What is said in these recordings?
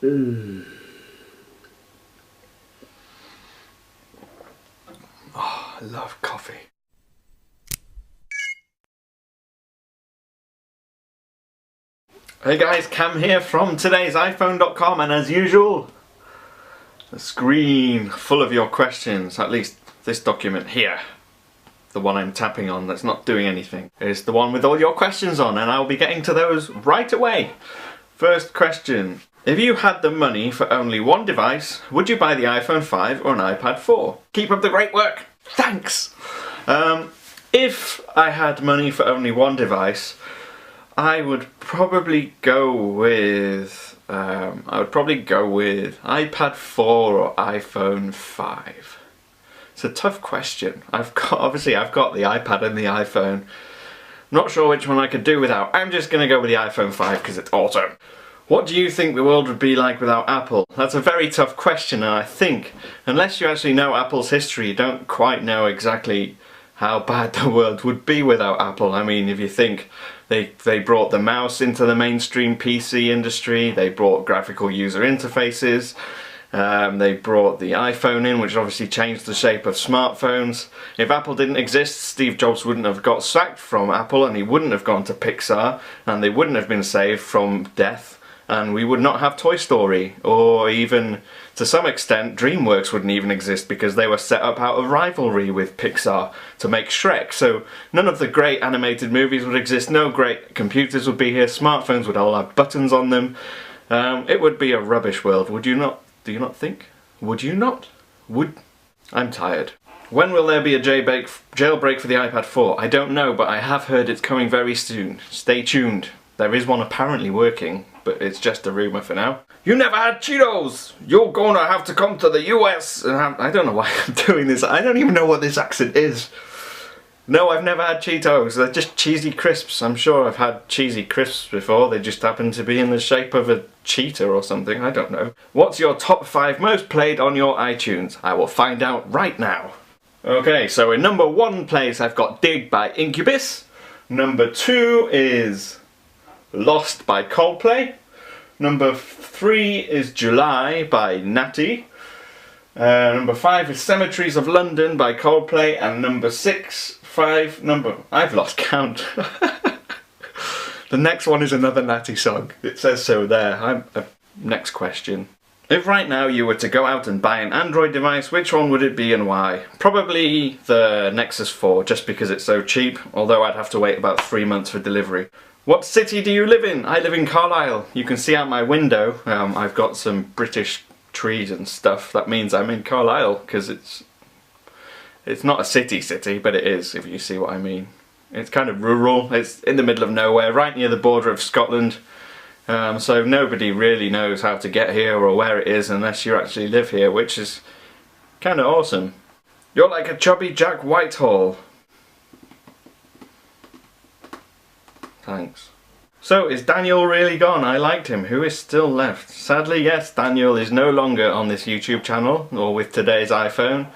Oh, I love coffee. Hey guys, Cam here from today's iPhone.com, and as usual, a screen full of your questions. At least this document here, the one I'm tapping on that's not doing anything, is the one with all your questions on, and I'll be getting to those right away. First question. If you had the money for only one device, would you buy the iPhone 5 or an iPad 4? Keep up the great work! Thanks! If I had money for only one device, I would probably go with iPad 4 or iPhone 5. It's a tough question. I've got the iPad and the iPhone. Not sure which one I could do without. I'm just gonna go with the iPhone 5 because it's awesome. What do you think the world would be like without Apple? That's a very tough question, and I think unless you actually know Apple's history, you don't quite know exactly how bad the world would be without Apple. I mean, if you think they brought the mouse into the mainstream PC industry, they brought graphical user interfaces, they brought the iPhone in, which obviously changed the shape of smartphones. If Apple didn't exist, Steve Jobs wouldn't have got sacked from Apple, and he wouldn't have gone to Pixar, and they wouldn't have been saved from death, and we would not have Toy Story, or even, to some extent, DreamWorks wouldn't even exist because they were set up out of rivalry with Pixar to make Shrek. So none of the great animated movies would exist, no great computers would be here, smartphones would all have buttons on them. It would be a rubbish world, would you not? Do you not think? Would you not? I'm tired. When will there be a jailbreak for the iPad 4? I don't know, but I have heard it's coming very soon. Stay tuned. There is one apparently working, but it's just a rumour for now. You never had Cheetos! You're gonna have to come to the US! And I don't know why I'm doing this. I don't even know what this accent is. No, I've never had Cheetos. They're just cheesy crisps. I'm sure I've had cheesy crisps before. They just happen to be in the shape of a cheetah or something. I don't know. What's your top 5 most played on your iTunes? I will find out right now. Okay, so in number 1 place I've got Dig by Incubus. Number 2 is Lost by Coldplay. Number 3 is July by Natty. Number 5 is Cemeteries of London by Coldplay. And number 6, I've lost count. The next one is another Natty song. It says so there. Next question. If right now you were to go out and buy an Android device, which one would it be and why? Probably the Nexus 4, just because it's so cheap, although I'd have to wait about 3 months for delivery. What city do you live in? I live in Carlisle. You can see out my window, I've got some British trees and stuff. That means I'm in Carlisle, because it's not a city, but it is, if you see what I mean. It's kind of rural, it's in the middle of nowhere, right near the border of Scotland. So nobody really knows how to get here or where it is unless you actually live here, which is kind of awesome. You're like a chubby Jack Whitehall. Thanks. So, is Daniel really gone? I liked him. Who is still left? Sadly, yes, Daniel is no longer on this YouTube channel, or with today's iPhone.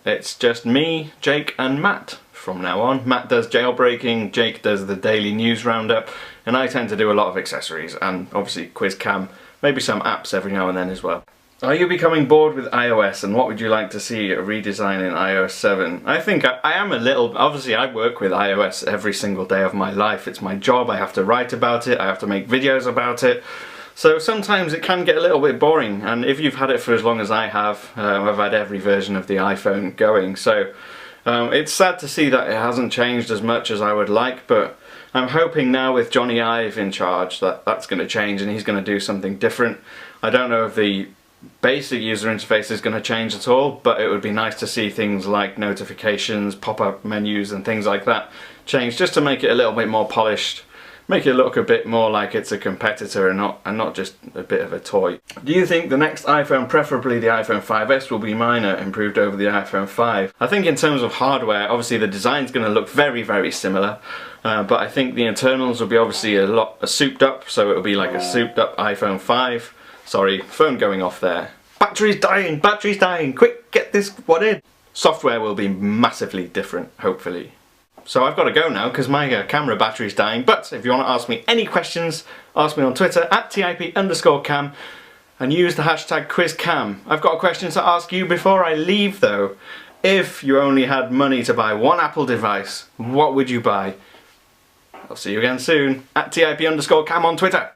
It's just me, Jake and Matt from now on. Matt does jailbreaking, Jake does the daily news roundup, and I tend to do a lot of accessories, and obviously quiz cam, maybe some apps every now and then as well. Are you becoming bored with iOS, and what would you like to see a redesign in iOS 7? I think I am a little. Obviously I work with iOS every single day of my life. It's my job, I have to write about it, I have to make videos about it. So sometimes it can get a little bit boring, and if you've had it for as long as I have, I've had every version of the iPhone going. So it's sad to see that it hasn't changed as much as I would like, but I'm hoping now with Johnny Ive in charge that that's going to change and he's going to do something different. I don't know if the basic user interface is going to change at all, but it would be nice to see things like notifications, pop-up menus and things like that change, just to make it a little bit more polished, make it look a bit more like it's a competitor and not just a bit of a toy. Do you think the next iPhone, preferably the iPhone 5S, will be minor, improved over the iPhone 5? I think in terms of hardware, obviously the design's going to look very, very similar, but I think the internals will be obviously a lot souped up, so it'll be like a souped up iPhone 5. Sorry, phone going off there. Battery's dying, quick, get this one in. Software will be massively different, hopefully. So I've got to go now because my camera battery's dying. But if you want to ask me any questions, ask me on Twitter at @TIP_cam and use the hashtag #QuizCam. I've got a question to ask you before I leave though. If you only had money to buy one Apple device, what would you buy? I'll see you again soon at @TIP_cam on Twitter.